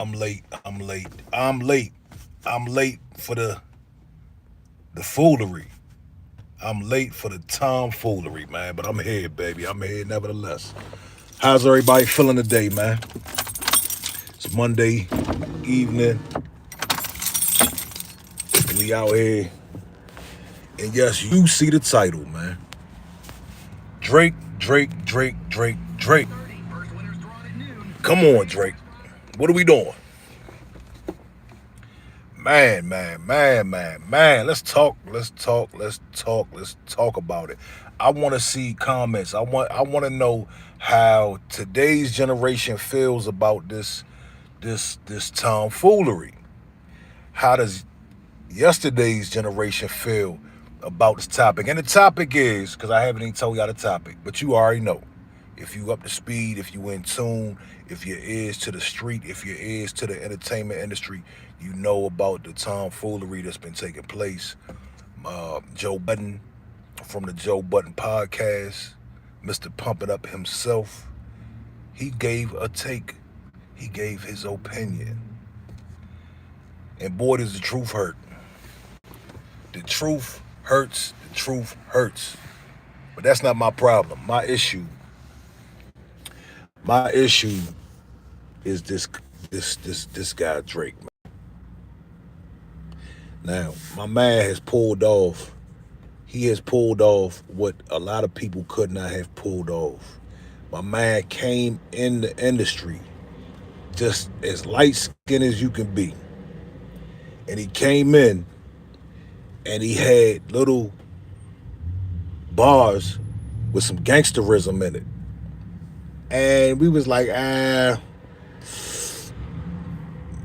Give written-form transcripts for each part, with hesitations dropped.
I'm late. I'm late. I'm late. I'm late for the foolery. I'm late for the tomfoolery, man. But I'm here, baby. I'm here nevertheless. How's everybody feeling today, man? It's Monday evening. We out here. And yes, you see the title, man. Drake, Drake, Drake, Drake, Drake. Come on, Drake. What are we doing? Man. Let's talk about it. I want to see comments. I want to know how today's generation feels about this tomfoolery. How does yesterday's generation feel about this topic? And the topic is, because I haven't even told y'all the topic, but you already know. If you up to speed, if you in tune, if your ears to the street, if your ears to the entertainment industry, you know about the tomfoolery that's been taking place. Joe Budden from the Joe Budden podcast, Mr. Pump It Up himself, he gave a take. He gave his opinion. And boy, does the truth hurt. The truth hurts. The truth hurts. But that's not my problem. My issue is this guy Drake. Now, my man has pulled off. He has pulled off what a lot of people could not have pulled off. My man came in the industry just as light skinned as you can be. And he came in and he had little bars with some gangsterism in it. And we was like,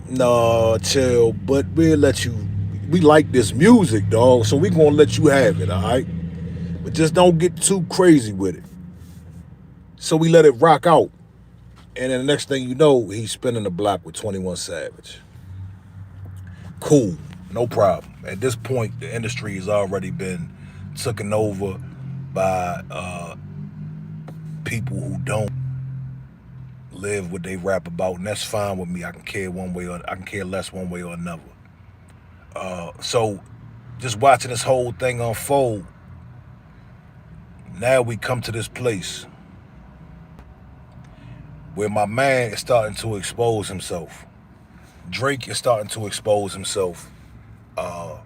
no, chill, but we'll let you. We like this music, dog, so we gonna let you have it, all right? But just don't get too crazy with it. So we let it rock out. And then the next thing you know, he's spinning the block with 21 Savage. Cool, no problem. At this point, the industry has already been taken over by people who don't live what they rap about, and that's fine with me. I can care less one way or another. So just watching this whole thing unfold, now we come to this place where my man is starting to expose himself. Drake is starting to expose himself. Uh,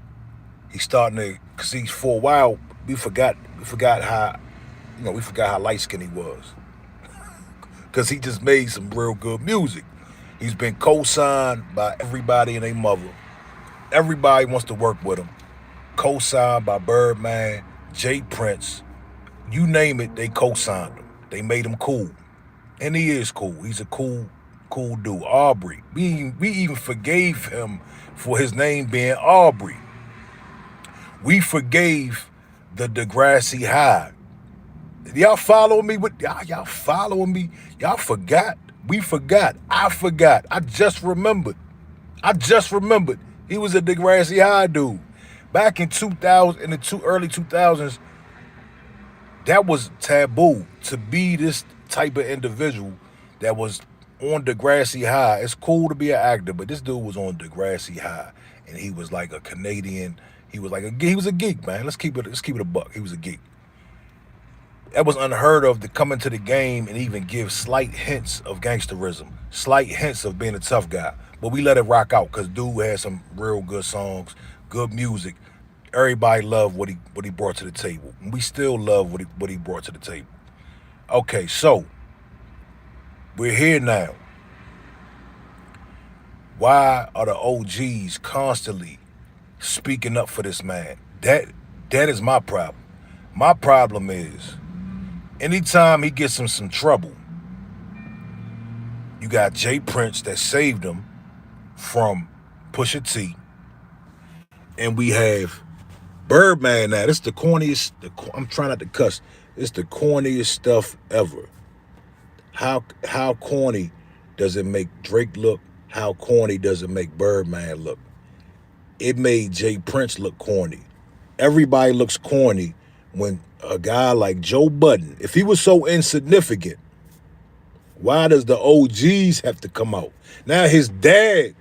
he's starting to, cause he's for a while we forgot how light skinned he was, cause he just made some real good music. He's been co-signed by everybody and their mother. Everybody wants to work with him. Co-signed by Birdman, Jay Prince, you name it, they co-signed him. They made him cool. And he is cool. He's a cool dude. Aubrey. We even forgave him for his name being Aubrey. We forgave the Degrassi High. Y'all following me? Y'all following me? Y'all forgot? We forgot. I forgot. I just remembered. He was a Degrassi High dude. Back in 2000, in the early 2000s, that was taboo to be this type of individual that was on Degrassi High. It's cool to be an actor, but this dude was on Degrassi High, and he was like a Canadian. He was a geek, man. Let's keep it a buck. He was a geek. That was unheard of to come into the game and even give slight hints of gangsterism, slight hints of being a tough guy. But we let it rock out because dude had some real good songs, good music. Everybody loved what he brought to the table. And we still love what he brought to the table. Okay, so we're here now. Why are the OGs constantly speaking up for this man? That is my problem. My problem is anytime he gets in some trouble, you got Jay Prince that saved him from Pusha T, and we have Birdman now. This is the corniest. I'm trying not to cuss. It's the corniest stuff ever. How corny does it make Drake look? How corny does it make Birdman look? It made Jay Prince look corny. Everybody looks corny when a guy like Joe Budden, if he was so insignificant, Why does the OGs have to come out? Now his dad,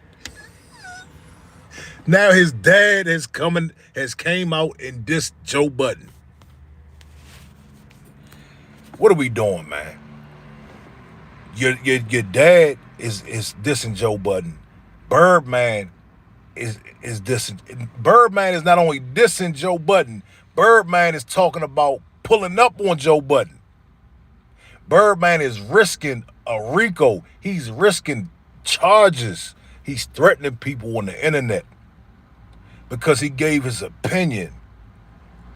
now his dad has came out and dissed Joe Budden. What are we doing, man? Your dad is dissing Joe Budden. Birdman is dissing. Birdman is not only dissing Joe Budden. Birdman is talking about pulling up on Joe Budden. Birdman is risking a RICO. He's risking charges. He's threatening people on the internet because he gave his opinion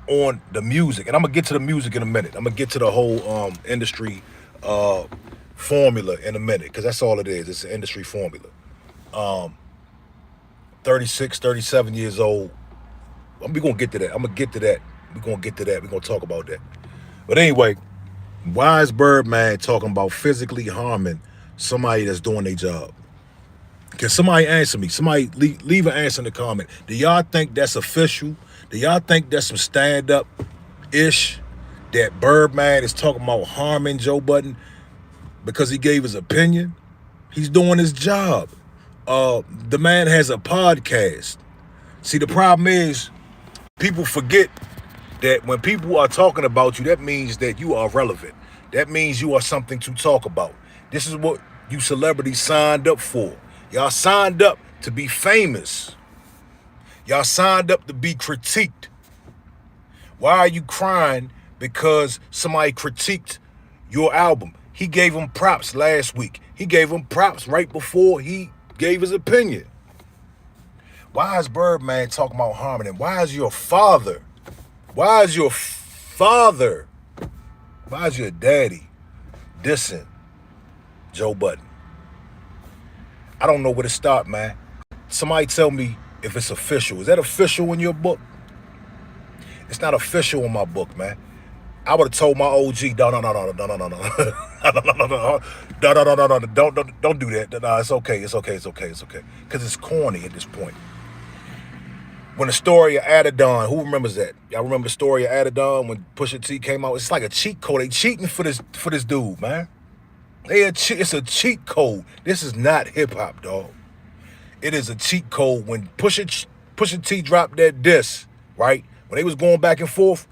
on the music. And I'm gonna get to the music in a minute. I'm gonna get to the whole industry formula in a minute, because that's all it is. It's an industry formula. 36, 37 years old. We're gonna get to that. I'm gonna get to that. We're gonna get to that. We're gonna talk about that. But anyway, why is Birdman talking about physically harming somebody that's doing their job? Can somebody answer me? Somebody leave an answer in the comment. Do y'all think that's official? Do y'all think that's some stand-up-ish that Birdman is talking about harming Joe Budden because he gave his opinion? He's doing his job. The man has a podcast. See, the problem is people forget that when people are talking about you, that means that you are relevant. That means you are something to talk about. This is what you celebrities signed up for. Y'all signed up to be famous. Y'all signed up to be critiqued. Why are you crying because somebody critiqued your album? He gave him props last week. He gave him props right before he gave his opinion. Why is Birdman talking about harming him? Why is your father? Why is your daddy dissing Joe Budden? I don't know where to start, man. Somebody tell me if it's official. Is that official in your book? It's not official in my book, man. I would have told my OG, no, don't do that. No, it's okay. Because it's corny at this point. When the story of Adidon, who remembers that? Y'all remember the story of Adidon when Pusha T came out? It's like a cheat code. They cheating for this dude, man. It's a cheat code. This is not hip hop, dog. It is a cheat code. When Pusha T dropped that diss, right? When they was going back and forth,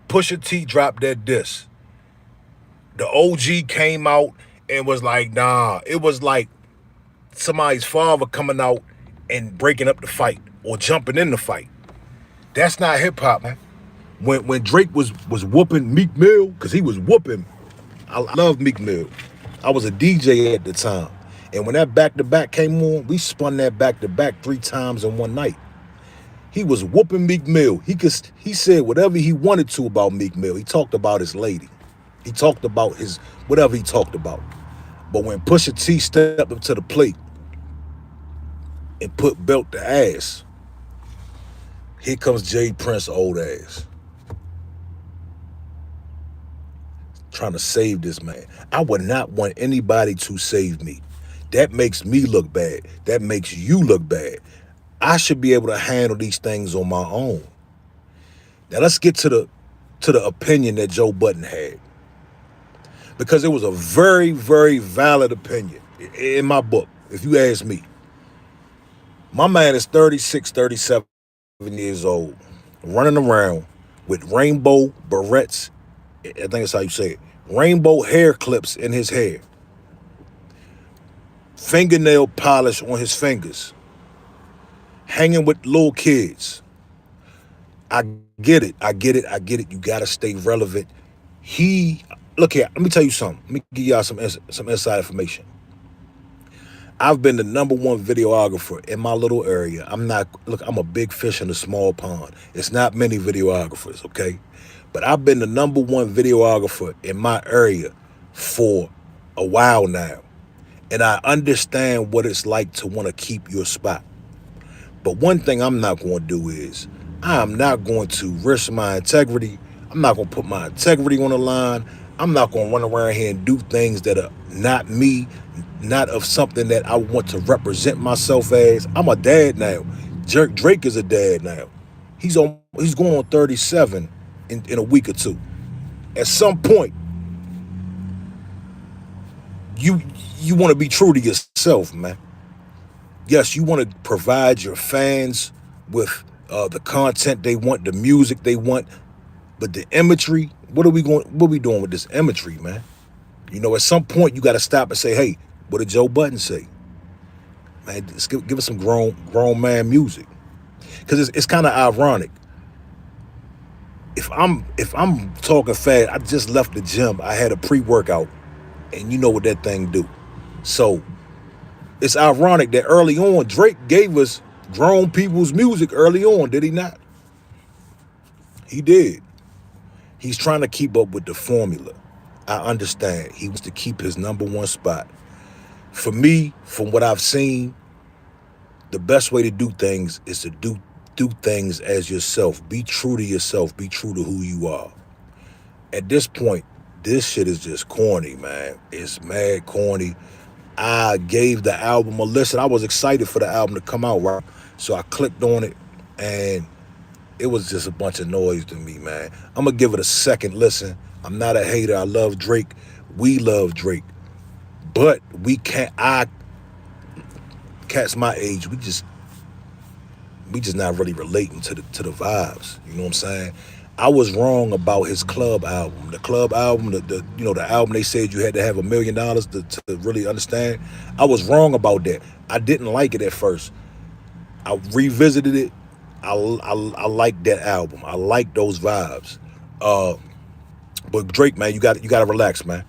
Pusha T dropped that diss. The OG came out and was like, nah. It was like somebody's father coming out and breaking up the fight or jumping in the fight. That's not hip hop, man. When Drake was whooping Meek Mill, because he was whooping, I love Meek Mill. I was a DJ at the time. And when that back-to-back came on, we spun that back-to-back 3 times in one night. He was whooping Meek Mill. He said whatever he wanted to about Meek Mill. He talked about his lady. He talked about his whatever he talked about. But when Pusha T stepped up to the plate and put belt to ass, here comes Jay Prince old ass. Trying to save this man. I would not want anybody to save me. That makes me look bad. That makes you look bad. I should be able to handle these things on my own. Now let's get to the opinion that Joe Budden had. Because it was a very, very valid opinion in my book, if you ask me. My man is 36, 37 years old, running around with rainbow barrettes. I think that's how you say it. Rainbow hair clips in his hair. Fingernail polish on his fingers. Hanging with little kids. I get it. You gotta stay relevant. Look here, let me tell you something. Let me give y'all some inside information. I've been the #1 videographer in my little area. I'm a big fish in a small pond. It's not many videographers, okay? But I've been the #1 videographer in my area for a while now. And I understand what it's like to want to keep your spot. But one thing I'm not going to do is, I'm not going to risk my integrity. I'm not going to put my integrity on the line. I'm not going to run around here and do things that are not me, not of something that I want to represent myself as. I'm a dad now. Drake is a dad now. He's going on 37 in a week or two. At some point, you you want to be true to yourself, man. Yes, you want to provide your fans with the content they want, the music they want, but the imagery. What are we doing with this imagery, man? You know, at some point you got to stop and say, hey, what did Joe Budden say? Man, just give us some grown man music, because it's kind of ironic. If I'm talking fast, I just left the gym. I had a pre-workout, and you know what that thing do. So it's ironic that early on Drake gave us grown people's music early on, did he not? He did. He's trying to keep up with the formula. I understand. He wants to keep his number one spot. For me, from what I've seen, the best way to do things is to do things as yourself. Be true to yourself. Be true to who you are. At this point, this shit is just corny, man. It's mad corny. I gave the album a listen. I was excited for the album to come out, right? So I clicked on it, and it was just a bunch of noise to me, man. I'm gonna give it a second listen. I'm not a hater. I love Drake. We love Drake. But we can't, cats my age, we just not really relating to the vibes. You know what I'm saying? I was wrong about his club album. The club album, the album they said you had to have $1 million to really understand. I was wrong about that. I didn't like it at first. I revisited it. I like that album. I like those vibes. Uh, but Drake, man, you got to relax, man.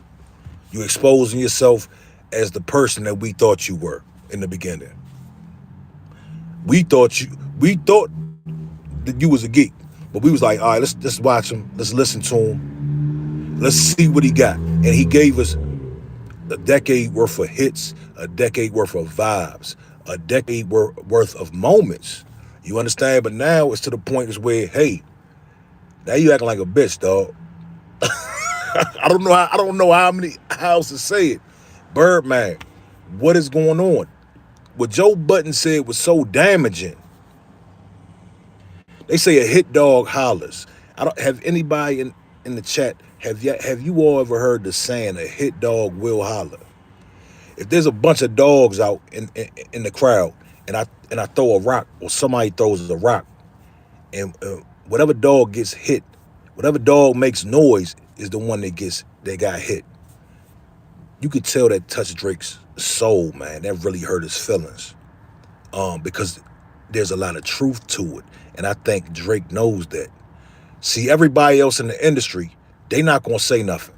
You exposing yourself as the person that we thought you were in the beginning. We thought that you was a geek, but we was like, all right, let's watch him, let's listen to him, let's see what he got, and he gave us a decade worth of hits, a decade worth of vibes, a decade worth of moments. You understand? But now it's to the point is where, hey, now you acting like a bitch, dog. I don't know how many how else to say it. Birdman, what is going on? What Joe Budden said was so damaging. They say a hit dog hollers. I don't have anybody in the chat. Have you all ever heard the saying a hit dog will holler? If there's a bunch of dogs out in the crowd, and I throw a rock, or somebody throws a rock, and whatever dog gets hit, whatever dog makes noise is the one that got hit. You could tell that touched Drake's soul, man. That really hurt his feelings. Because there's a lot of truth to it, and I think Drake knows that. See, everybody else in the industry, they not gonna say nothing.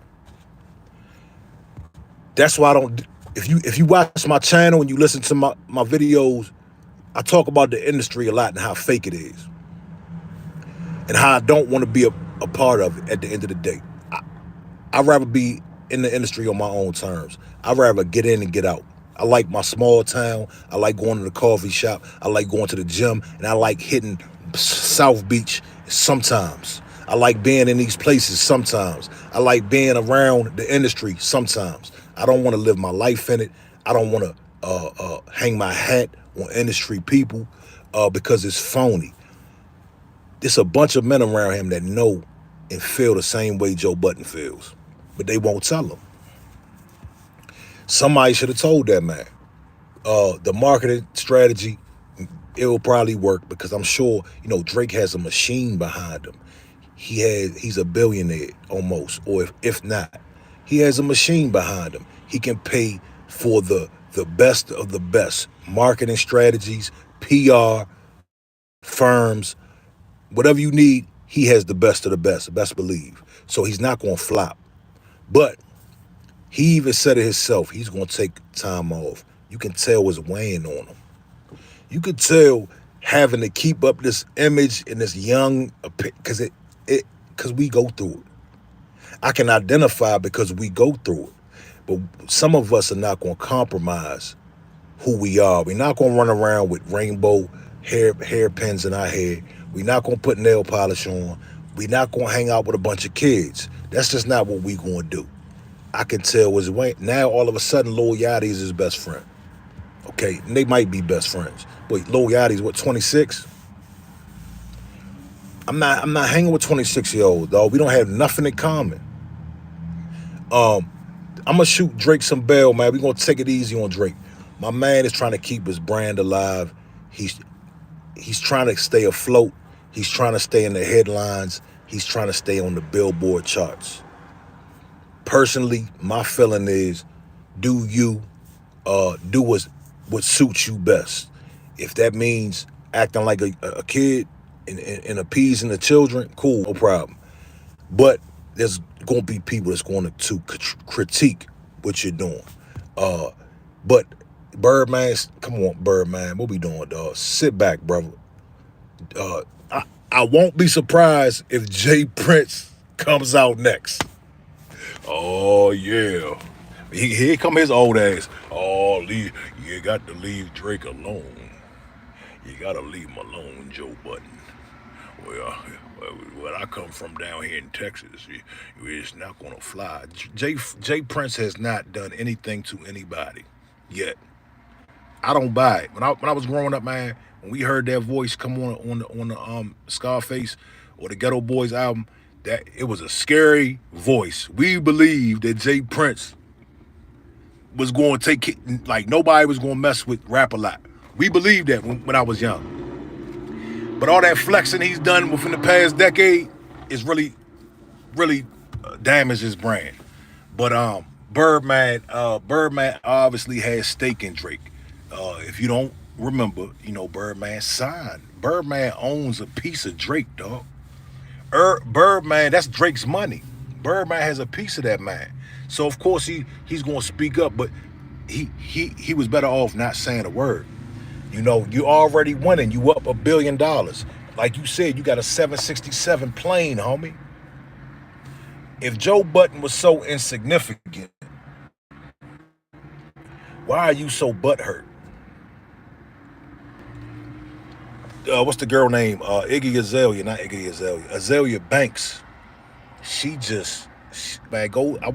That's why I don't. If you watch my channel and you listen to my videos, I talk about the industry a lot and how fake it is, and how I don't want to be a part of it at the end of the day. I'd rather be in the industry on my own terms. I'd rather get in and get out. I like my small town. I like going to the coffee shop. I like going to the gym. And I like hitting South Beach sometimes. I like being in these places sometimes. I like being around the industry sometimes. I don't want to live my life in it. I don't want to hang my hat on industry people because it's phony. There's a bunch of men around him that know and feel the same way Joe Budden feels, but they won't tell him. Somebody should have told that man. The marketing strategy, it will probably work because I'm sure, Drake has a machine behind him. He's a billionaire almost, or if not, he has a machine behind him. He can pay for the best of the best marketing strategies, PR, firms, whatever you need. He has the best of the best believe. So he's not going to flop. But he even said it himself. He's going to take time off. You can tell it's weighing on him. You could tell having to keep up this image and this young, because we go through it. I can identify because we go through it. But some of us are not going to compromise who we are. We're not going to run around with rainbow hairpins in our hair. We're not going to put nail polish on. We're not going to hang out with a bunch of kids. That's just not what we're going to do. I can tell was now all of a sudden Lil Yachty is his best friend. Okay, and they might be best friends. But Lil Yachty's what, 26? I'm not hanging with 26-year-olds, dog. We don't have nothing in common. I'm gonna shoot Drake some bail, man. We gonna take it easy on Drake. My man is trying to keep his brand alive. He's he's trying to stay afloat. He's trying to stay in the headlines. He's trying to stay on the Billboard charts. Personally, my feeling is, do you do what suits you best. If that means acting like a kid and appeasing the children, cool, no problem. But there's going to be people that's going to critique what you're doing. Uh, but Birdman, come on, Birdman, what we doing, dog? Sit back, brother. Uh, I won't be surprised if Jay Prince comes out next. Oh yeah. Here come his old ass. Oh, you got to leave Drake alone. You gotta leave him alone, Joe Budden. Well, where I come from down here in Texas, it's not gonna fly. Jay Prince has not done anything to anybody yet. I don't buy it. When I was growing up, man, when we heard that voice come on the Scarface or the Ghetto Boys album, that it was a scary voice. We believed that Jay Prince was going to take it, like nobody was going to mess with rap a lot. We believed that when I was young. But all that flexing he's done within the past decade is really damaged his brand. But Birdman obviously has stake in Drake. If you don't remember, Birdman signed. Birdman owns a piece of Drake, dog. Birdman, that's Drake's money. Birdman has a piece of that man. So of course he's gonna speak up, but he was better off not saying a word. You already winning. You up $1 billion. Like you said, you got a 767 plane, homie. If Joe Budden was so insignificant, why are you so butthurt? What's the girl name? Iggy Azalea, not Iggy Azalea. Azalea Banks. Man, go. I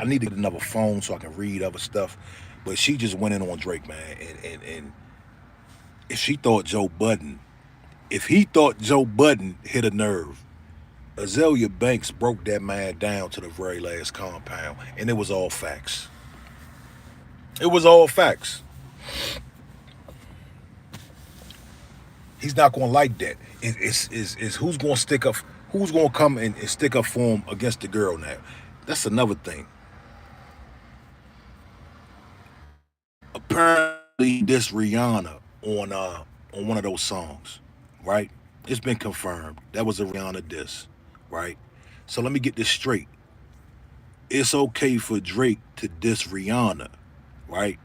need to get another phone so I can read other stuff. But she just went in on Drake, man. And if he thought Joe Budden hit a nerve, Azalea Banks broke that man down to the very last compound. And it was all facts. It was all facts. He's not going to like that. It's who's going to stick up, who's going to come and stick up for him against the girl now. That's another thing. Apparently, this Rihanna on one of those songs, right? It's been confirmed. That was a Rihanna diss, right? So let me get this straight. It's okay for Drake to diss Rihanna, right?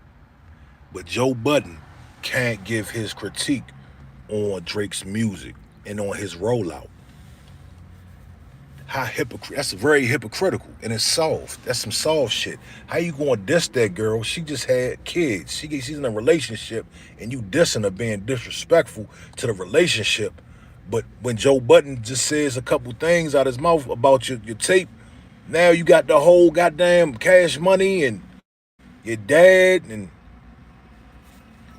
But Joe Budden can't give his critique on Drake's music and on his rollout. How hypocrite? That's very hypocritical, and it's soft. That's some soft shit. How you gonna diss that girl? She just had kids. She's in a relationship, and you dissing her, being disrespectful to the relationship. But when Joe Budden just says a couple things out his mouth about your tape, now you got the whole goddamn Cash Money and your dad, and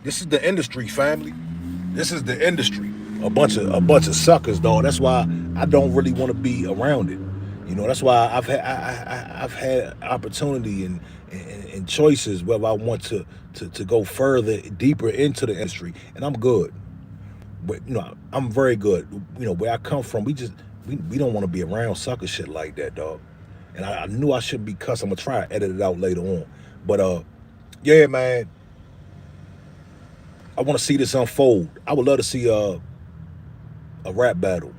this is the industry, family. This is the industry. A bunch of suckers, dog. That's why I don't really want to be around it. That's why I've had opportunity and choices whether I want to go further, deeper into the industry, and I'm good. But I'm very good. Where I come from, we don't want to be around sucker shit like that, dog. And I knew I shouldn't be cussed. I'm gonna try to edit it out later on. But yeah, man, I want to see this unfold. I would love to see a rap battle.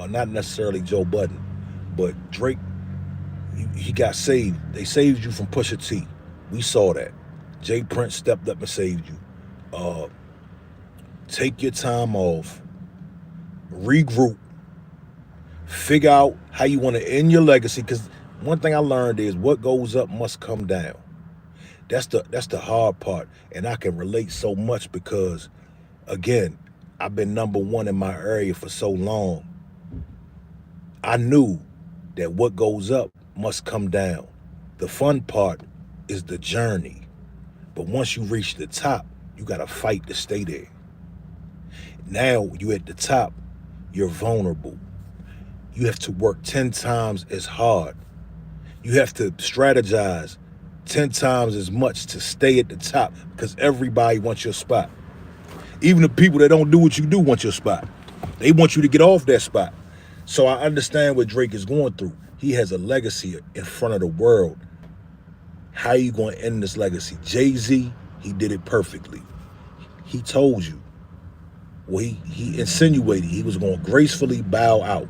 Not necessarily Joe Budden, but Drake. He got saved. They saved you from Pusha T. We saw that. Jay Prince stepped up and saved you. Take your time off. Regroup. Figure out how you want to end your legacy. Because one thing I learned is what goes up must come down. That's the hard part, and I can relate so much because, again, I've been number one in my area for so long. I knew that what goes up must come down. The fun part is the journey, but once you reach the top, you gotta fight to stay there. Now you at the top, you're vulnerable. You have to work 10 times as hard You have to strategize 10 times as much to stay at the top because everybody wants your spot. Even the people that don't do what you do want your spot. They want you to get off that spot. So I understand what Drake is going through. He has a legacy in front of the world. How are you going to end this legacy? Jay-Z, he did it perfectly. He told you. Well, he insinuated he was going to gracefully bow out.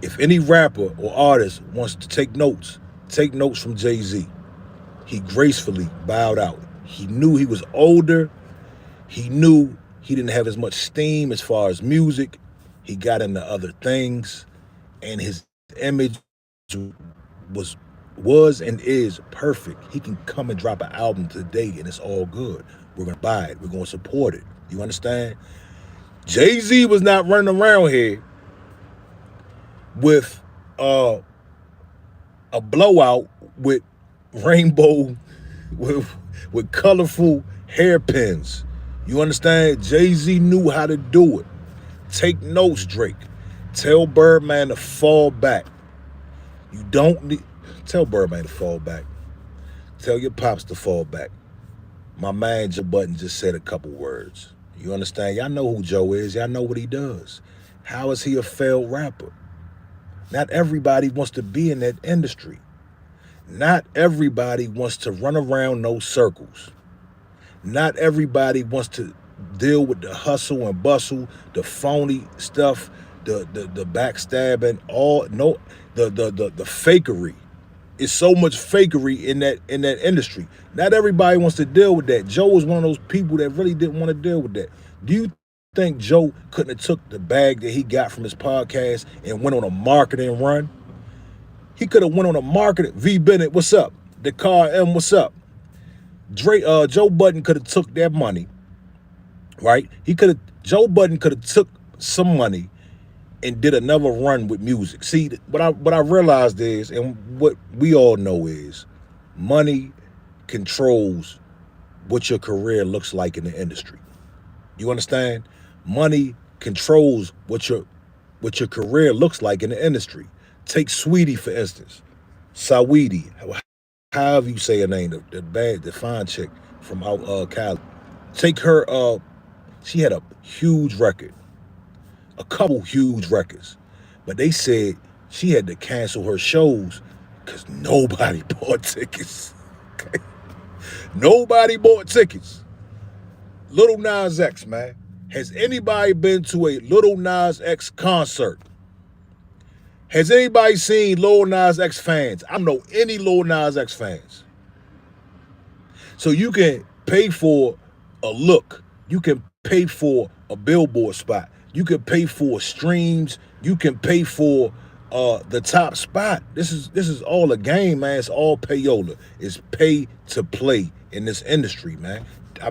If any rapper or artist wants to take notes from Jay-Z. He gracefully bowed out. He knew he was older. He knew he didn't have as much steam as far as music. He got into other things, and his image was and is perfect. He can come and drop an album today, and it's all good. We're gonna buy it. We're gonna support it. You understand? Jay-Z was not running around here with a blowout with rainbow, with colorful hairpins. You understand? Jay-Z knew how to do it. Take notes, Drake. Tell Birdman to fall back. You don't need... Tell Birdman to fall back. Tell your pops to fall back. My man Joe Budden just said a couple words. You understand? Y'all know who Joe is. Y'all know what he does. How is he a failed rapper? Not everybody wants to be in that industry. Not everybody wants to run around those circles. Not everybody wants to deal with the hustle and bustle, the phony stuff, the backstabbing, the fakery. It's so much fakery in that industry. Not everybody wants to deal with that. Joe was one of those people that really didn't want to deal with that. Do you think Joe couldn't have took the bag that he got from his podcast and went on a marketing run? He could have went on a marketing. V Bennett, what's up? The Car M, what's up? Joe Budden could have took that money, right? Joe Budden could have took some money and did another run with music. See, what I realized is, and what we all know is, money controls what your career looks like in the industry. You understand? Money controls what your career looks like in the industry. Take Sweetie, for instance. Saweetie, however you say her name, the fine chick from out Cali. Take her, she had a huge record. A couple huge records. But they said she had to cancel her shows because nobody bought tickets. Okay? Nobody bought tickets. Lil Nas X, man. Has anybody been to a Lil Nas X concert? Has anybody seen Lil Nas X fans? I don't know any Lil Nas X fans. So you can pay for a look. You can pay for a billboard spot. You can pay for streams. You can pay for the top spot. This is all a game, man. It's all payola. It's pay to play in this industry, man. I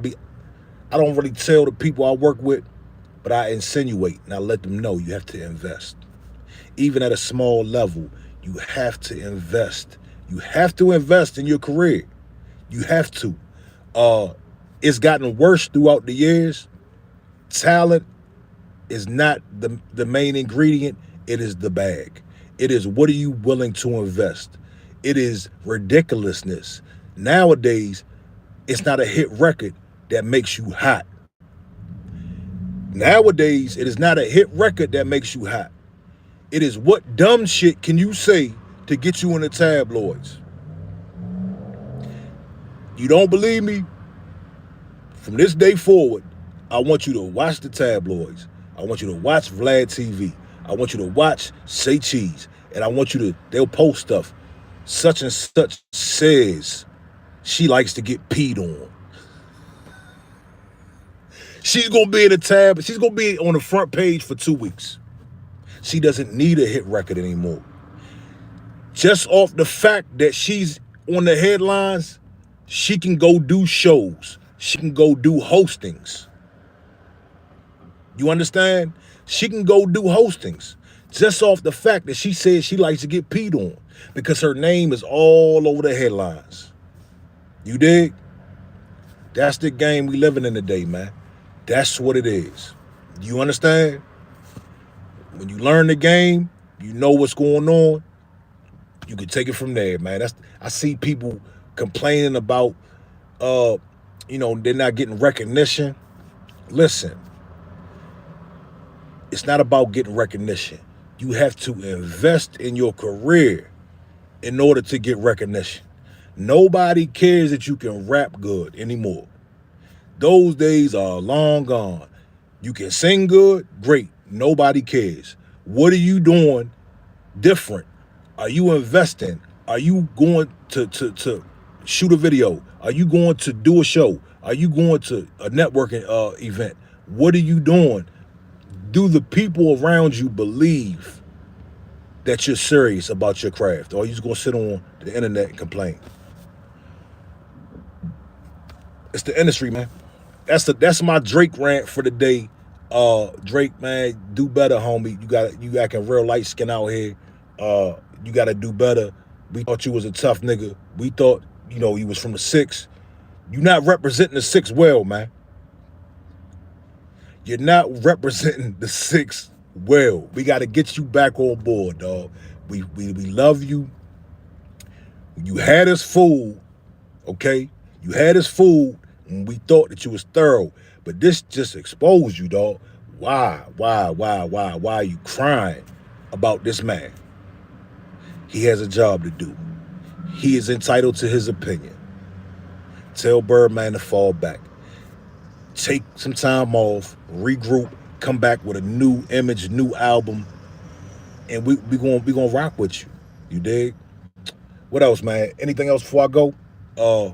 don't really tell the people I work with, but I insinuate and I let them know you have to invest. Even at a small level, you have to invest. You have to invest in your career. You have to. It's gotten worse throughout the years. Talent is not the main ingredient. It is the bag. It is what are you willing to invest. It is ridiculousness. Nowadays, it's not a hit record that makes you hot. Nowadays, it is not a hit record that makes you hot. It is what dumb shit can you say to get you in the tabloids. You don't believe me? From this day forward, I want you to watch the tabloids. I want you to watch Vlad TV. I want you to watch Say Cheese. And I want you to, they'll post stuff. Such and such says she likes to get peed on. She's going to be in the tab. She's going to be on the front page for 2 weeks. She doesn't need a hit record anymore. Just off the fact that she's on the headlines, she can go do shows. She can go do hostings. You understand? She can go do hostings just off the fact that she says she likes to get peed on because her name is all over the headlines. You dig? That's the game we living in today, man. That's what it is. You understand? When you learn the game, you know what's going on. You can take it from there, man. I see people complaining about they're not getting recognition. Listen, it's not about getting recognition. You have to invest in your career in order to get recognition. Nobody cares that you can rap good anymore. Those days are long gone. You can sing good, great. Nobody cares. What are you doing different? Are you investing? Are you going to shoot a video? Are you going to do a show? Are you going to a networking event? What are you doing? Do the people around you believe that you're serious about your craft? Or are you just gonna sit on the internet and complain? It's the industry, man. That's my Drake rant for the day. Drake, man, do better, homie. You acting real light skin out here. You gotta do better. We thought you was a tough nigga. We thought, you was from the six. You not representing the six well, man. You're not representing the six well. We gotta get you back on board, dog. We love you. You had us fooled, okay? You had us fooled and we thought that you was thorough. But this just exposed you, dog. Why are you crying about this man? He has a job to do. He is entitled to his opinion. Tell Birdman to fall back. Take some time off, regroup, come back with a new image, new album, and we gonna rock with you. You dig? What else, man? Anything else before I go? Uh,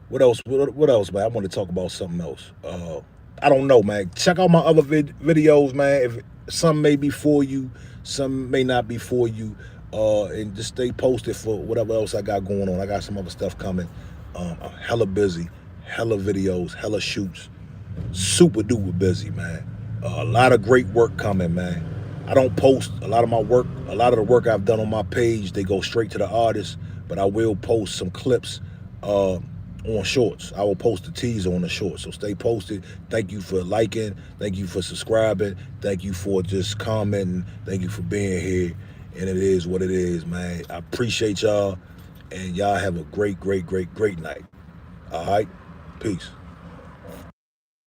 what else? What else, man? I want to talk about something else. I don't know, man. Check out my other videos, man. If some may be for you, some may not be for you. And just stay posted for whatever else I got going on. I got some other stuff coming. I'm hella busy, hella videos, hella shoots. Super duper busy, man. A lot of great work coming, man. I don't post a lot of my work. A lot of the work I've done on my page, they go straight to the artist. But I will post some clips on shorts. I will post a teaser on the shorts. So stay posted. Thank you for liking. Thank you for subscribing. Thank you for just commenting. Thank you for being here. And it is what it is, man. I appreciate y'all. And y'all have a great, great, great, great night. All right? Peace.